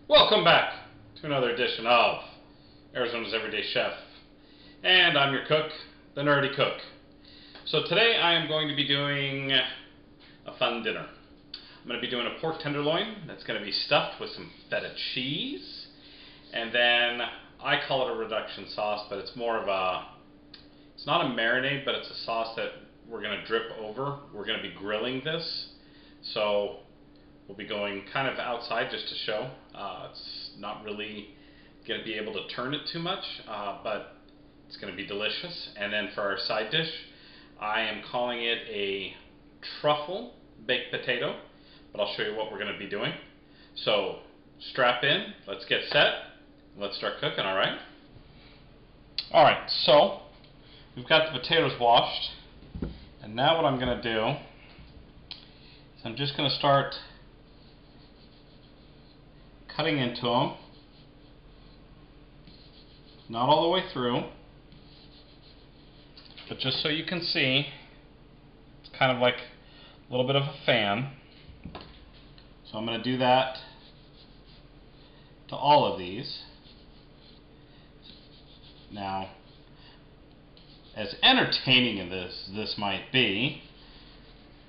Welcome back to another edition of Arizona's Everyday Chef. And I'm your cook, the Nerdy Cook. So today I am going to be doing a fun dinner. I'm going to be doing a pork tenderloin that's going to be stuffed with some feta cheese. And then I call it a reduction sauce, but it's more of a, it's not a marinade, but it's a sauce that we're going to drip over. We're going to be grilling this. So we'll be going kind of outside just to show. It's not really going to be able to turn it too much, but it's going to be delicious. And then for our side dish, I am calling it a truffle baked potato, but I'll show you what we're going to be doing. So strap in, let's get set, let's start cooking, alright? Alright, so we've got the potatoes washed, and now what I'm going to do is I'm just going to start cutting into them, not all the way through, but just so you can see, it's kind of like a little bit of a fan. So I'm going to do that to all of these. Now, as entertaining as this might be,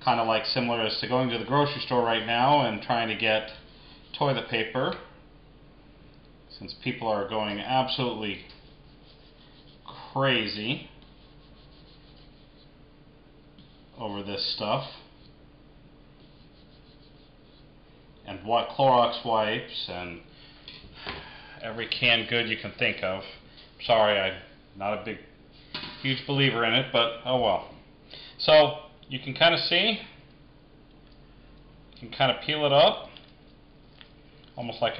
kind of like similar as to going to the grocery store right now and trying to get toilet paper, since people are going absolutely crazy over this stuff, and what Clorox wipes and every canned good you can think of. Sorry, I'm not a huge believer in it, but oh well. So you can kind of see, you can kind of peel it up almost like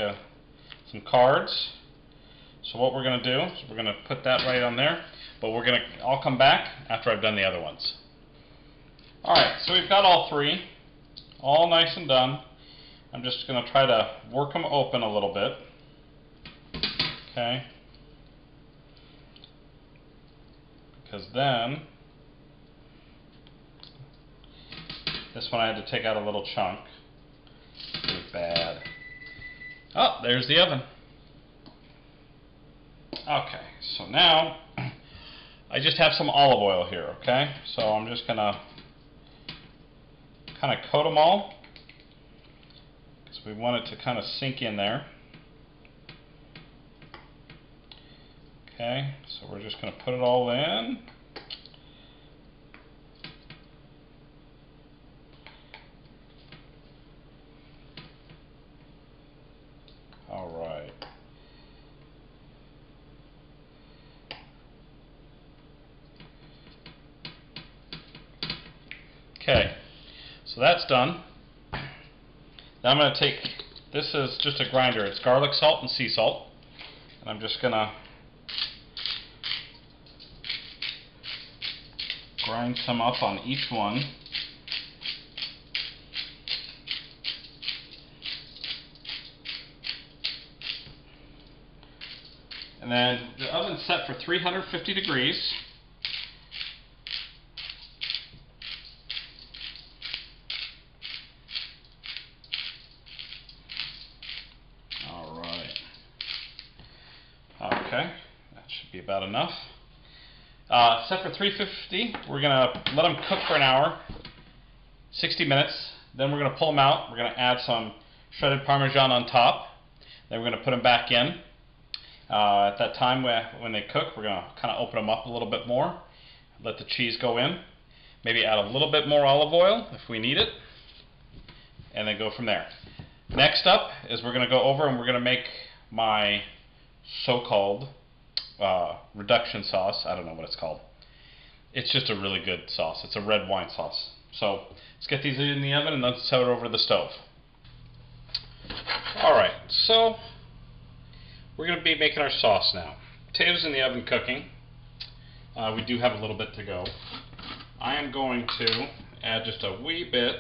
some cards. So what we're going to do is we're going to put that right on there, but I'll come back after I've done the other ones. Alright, so we've got all three, all nice and done. I'm just going to try to work them open a little bit. Okay. Because then, this one I had to take out a little chunk. It was bad. Oh, there's the oven. Okay, so now I just have some olive oil here, okay? So I'm just going to kind of coat them all, because we want it to kind of sink in there. Okay, so we're just going to put it all in. Alright. Okay, so that's done. Now I'm going to take, this is just a grinder, it's garlic salt and sea salt, and I'm just going to grind some up on each one. And then the oven's set for 350 degrees. Alright. Okay, that should be about enough. Set for 350, we're going to let them cook for an hour, 60 minutes. Then we're going to pull them out. We're going to add some shredded Parmesan on top. Then we're going to put them back in. At that time when they cook, we're going to kind of open them up a little bit more, let the cheese go in, maybe add a little bit more olive oil if we need it, and then go from there. Next up is we're going to go over and we're going to make my so-called reduction sauce. I don't know what it's called. It's just a really good sauce. It's a red wine sauce. So let's get these in the oven and then set it over the stove. Alright, so we're going to be making our sauce now. Potatoes in the oven cooking. We do have a little bit to go. I am going to add just a wee bit,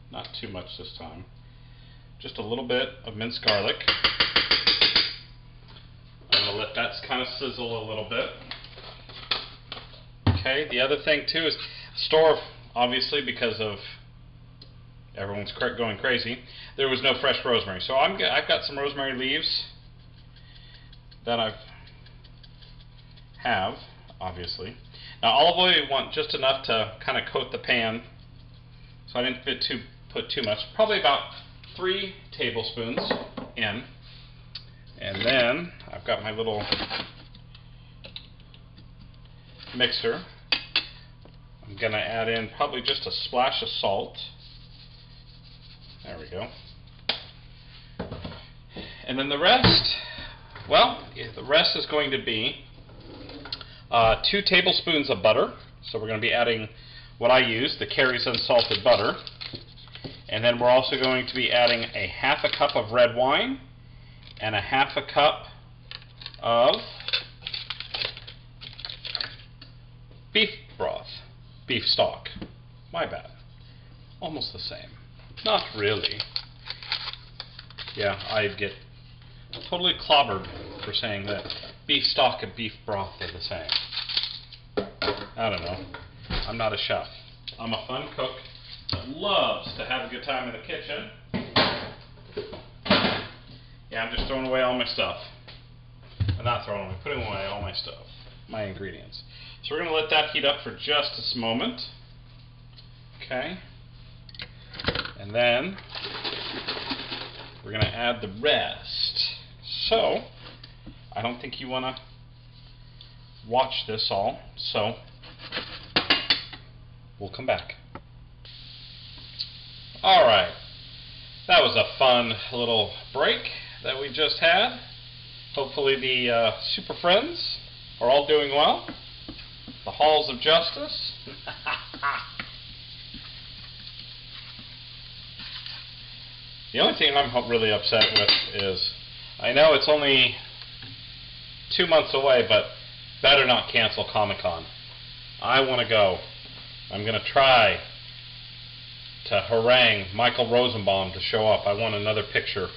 not too much this time, just a little bit of minced garlic. I'm going to let that kind of sizzle a little bit. Okay, the other thing too is store, obviously because of everyone's going crazy, there was no fresh rosemary. So I've got some rosemary leaves that have, obviously. Now olive oil you want just enough to kind of coat the pan, so I didn't put too much. Probably about 3 tablespoons in. And then I've got my little mixer. I'm going to add in probably just a splash of salt. There we go. And then the rest, well, the rest is going to be 2 tablespoons of butter. So we're going to be adding what I use, the Carrie's unsalted butter. And then we're also going to be adding a half a cup of red wine and a half a cup of beef broth. Beef stock. My bad. Almost the same. Not really. Yeah, I'd get totally clobbered for saying that beef stock and beef broth are the same. I don't know. I'm not a chef. I'm a fun cook that loves to have a good time in the kitchen. Yeah, I'm just throwing away all my stuff. I'm not throwing away, putting away all my stuff. My ingredients. So we're going to let that heat up for just a moment. Okay. And then we're going to add the rest. So I don't think you want to watch this all. So we'll come back. Alright. That was a fun little break that we just had. Hopefully the super friends are all doing well. The halls of justice. The only thing I'm really upset with is, I know it's only 2 months away, but better not cancel Comic-Con. I want to go. I'm going to try to harangue Michael Rosenbaum to show up. I want another picture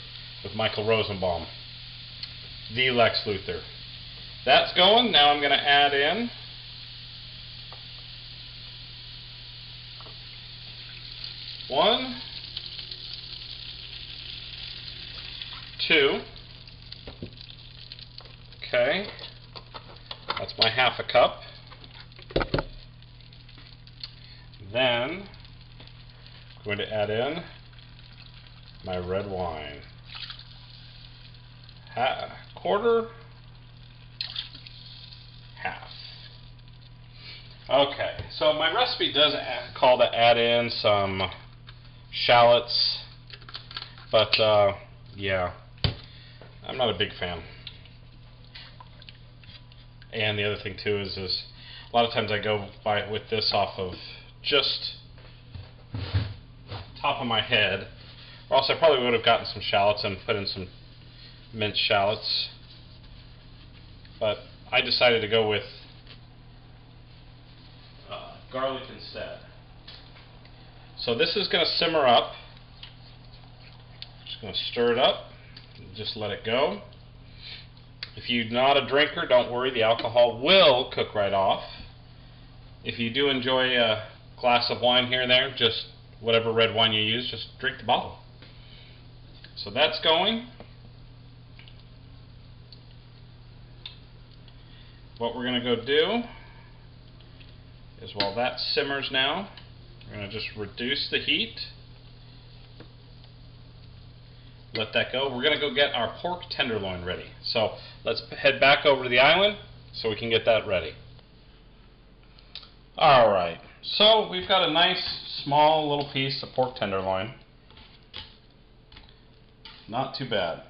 with Michael Rosenbaum, the Lex Luthor. That's going. Now I'm going to add in one, 2. Okay. That's my half a cup. Then I'm going to add in my red wine. Quarter, half. Okay, so my recipe does call to add in some shallots, but yeah, I'm not a big fan. And the other thing too is a lot of times I go by with this off of just top of my head, or else I probably would have gotten some shallots and put in some minced shallots, but I decided to go with garlic instead. So this is going to simmer up. Just going to stir it up and just let it go. If you're not a drinker, don't worry, the alcohol will cook right off. If you do enjoy a glass of wine here and there, just whatever red wine you use, just drink the bottle. So that's going. What we're going to go do is, while that simmers now, we're going to just reduce the heat. Let that go. We're going to go get our pork tenderloin ready. So let's head back over to the island so we can get that ready. Alright, so we've got a nice small little piece of pork tenderloin. Not too bad.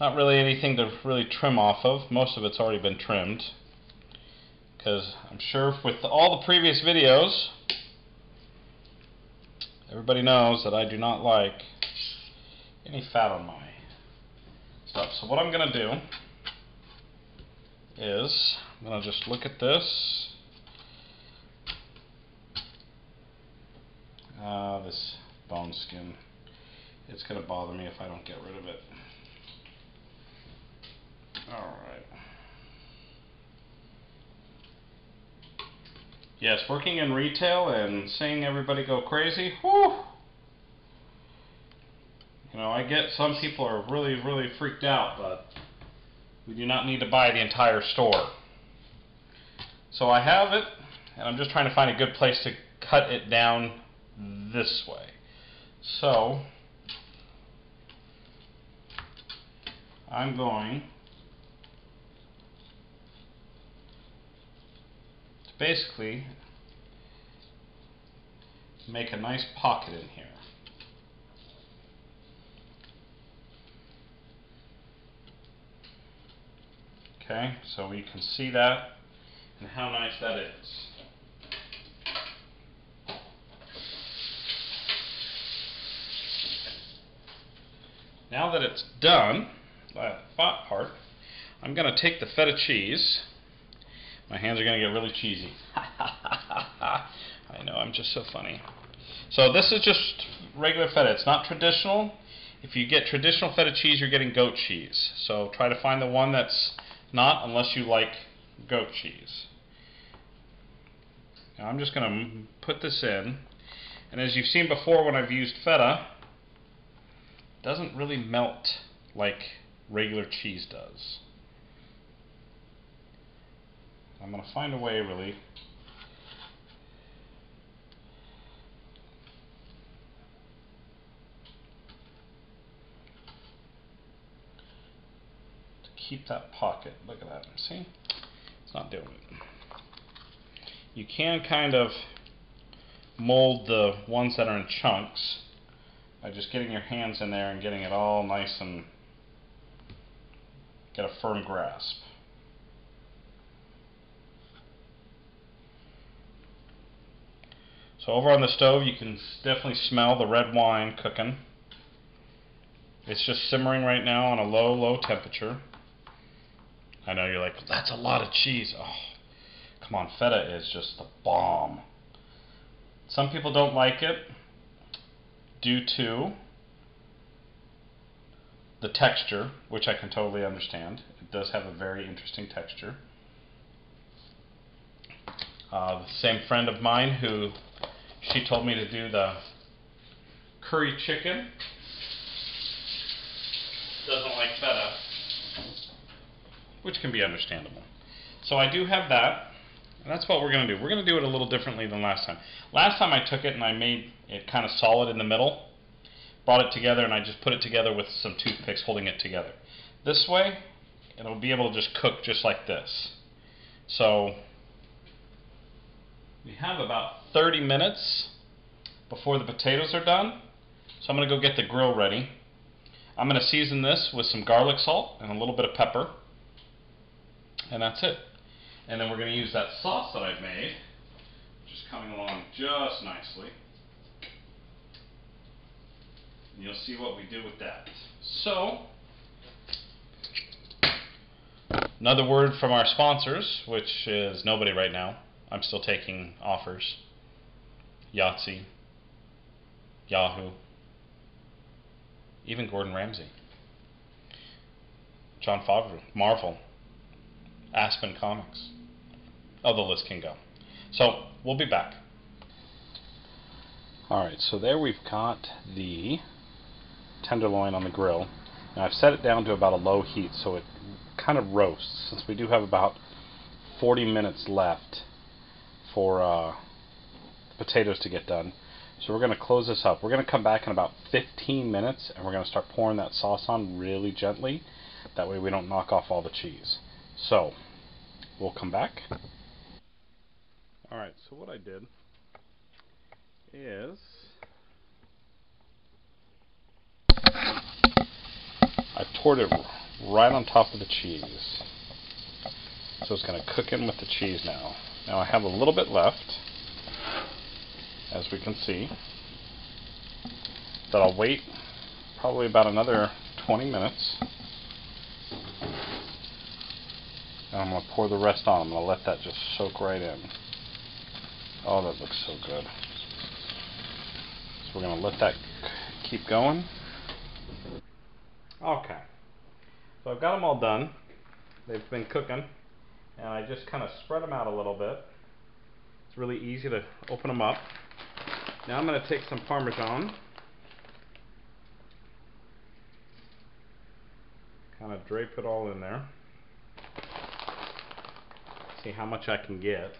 Not really anything to really trim off of. Most of it's already been trimmed, because I'm sure with all the previous videos, everybody knows that I do not like any fat on my stuff. So what I'm going to do is I'm going to just look at this. This bone skin. It's going to bother me if I don't get rid of it. Alright. Yes, working in retail and seeing everybody go crazy, whew, You know, I get some people are really, really freaked out, but we do not need to buy the entire store. So I have it, and I'm just trying to find a good place to cut it down this way. So I'm going to basically make a nice pocket in here. Okay, so we can see that and how nice that is. Now that it's done, that fat part, I'm going to take the feta cheese. My hands are going to get really cheesy. I know, I'm just so funny. So this is just regular feta. It's not traditional. If you get traditional feta cheese, you're getting goat cheese. So try to find the one that's not, unless you like goat cheese. Now I'm just going to put this in. And as you've seen before when I've used feta, it doesn't really melt like regular cheese does. I'm going to find a way really to keep that pocket. Look at that. See? It's not doing it. You can kind of mold the ones that are in chunks by just getting your hands in there and getting it all nice and get a firm grasp. So over on the stove you can definitely smell the red wine cooking. It's just simmering right now on a low temperature. I know you're like, that's a lot of cheese. Oh, come on, feta is just the bomb. Some people don't like it due to the texture, which I can totally understand. It does have a very interesting texture. The same friend of mine who she told me to do the curry chicken doesn't like feta, which can be understandable. So I do have that, and that's what we're going to do. We're going to do it a little differently than last time. Last time I took it and I made it kind of solid in the middle, brought it together, and I just put it together with some toothpicks holding it together. This way, it'll be able to just cook just like this. So we have about 30 minutes before the potatoes are done. So I'm going to go get the grill ready. I'm going to season this with some garlic salt and a little bit of pepper. And that's it. And then we're going to use that sauce that I've made, which is coming along just nicely. And you'll see what we do with that. So, another word from our sponsors, which is nobody right now. I'm still taking offers. Yahtzee, Yahoo, even Gordon Ramsay, John Favreau, Marvel, Aspen Comics. Oh, the list can go. So, we'll be back. Alright, so there we've got the tenderloin on the grill. Now I've set it down to about a low heat so it kind of roasts, since we do have about 40 minutes left for potatoes to get done. So we're going to close this up. We're going to come back in about 15 minutes and we're going to start pouring that sauce on really gently. That way we don't knock off all the cheese. So, we'll come back. Alright, so what I did is I poured it right on top of the cheese. So it's going to cook in with the cheese now. Now I have a little bit left, as we can see, but I'll wait probably about another 20 minutes. And I'm going to pour the rest on. I'm going to let that just soak right in. Oh, that looks so good. So we're going to let that keep going. Okay. So I've got them all done. They've been cooking. And I just kind of spread them out a little bit. It's really easy to open them up. Now I'm going to take some Parmesan. kind of drape it all in there. See how much I can get.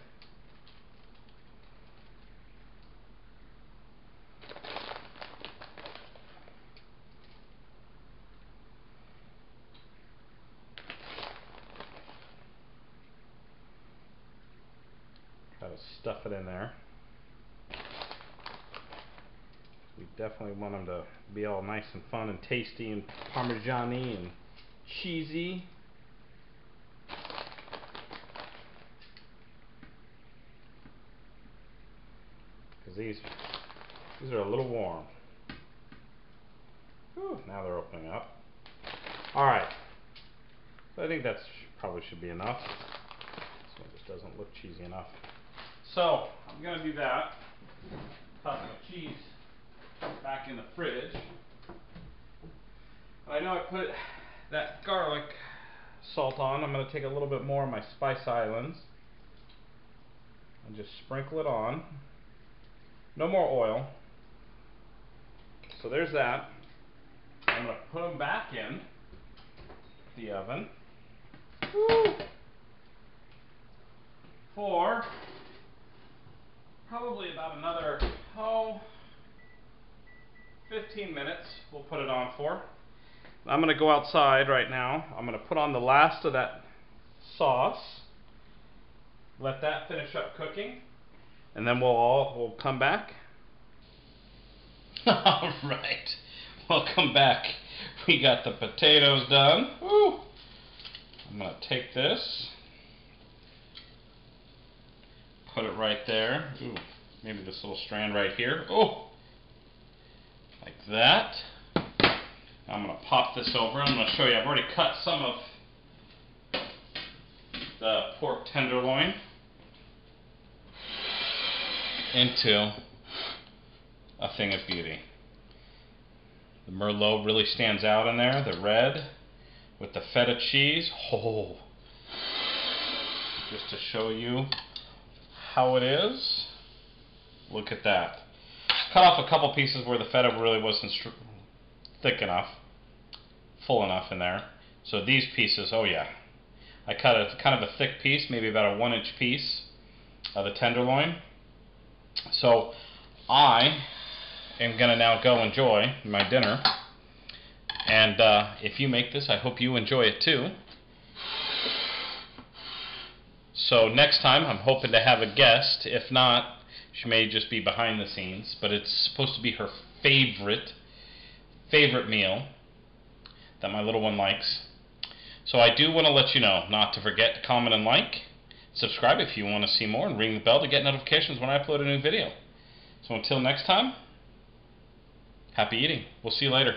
Try to stuff it in there. We definitely want them to be all nice and fun and tasty and parmesan-y and cheesy. Because these are a little warm. Whew, now they're opening up. Alright. So I think that's probably should be enough. This one just doesn't look cheesy enough. So I'm going to do that. Put the cheese back in the fridge. I know I put that garlic salt on. I'm going to take a little bit more of my Spice Islands and just sprinkle it on. No more oil. So there's that. I'm going to put them back in the oven. Woo! For probably about another 15 minutes we'll put it on for. I'm going to go outside right now. I'm going to put on the last of that sauce. Let that finish up cooking. And then we'll come back. Alright. Welcome back. We got the potatoes done. Woo! I'm going to take this. Put it right there. Ooh, maybe this little strand right here. Oh! Like that. I'm going to pop this over. I'm going to show you. I've already cut some of the pork tenderloin into a thing of beauty. The Merlot really stands out in there. The red with the feta cheese. Oh! Just to show you how it is. Look at that. Cut off a couple pieces where the feta really wasn't thick enough, full enough in there. So these pieces, oh yeah. I cut a kind of a thick piece, maybe about a 1-inch piece of the tenderloin. So I am going to now go enjoy my dinner. And if you make this, I hope you enjoy it too. So next time I'm hoping to have a guest. If not, she may just be behind the scenes. But it's supposed to be her favorite meal that my little one likes. So I do want to let you know not to forget to comment and like. Subscribe if you want to see more, and ring the bell to get notifications when I upload a new video. So until next time, happy eating. We'll see you later.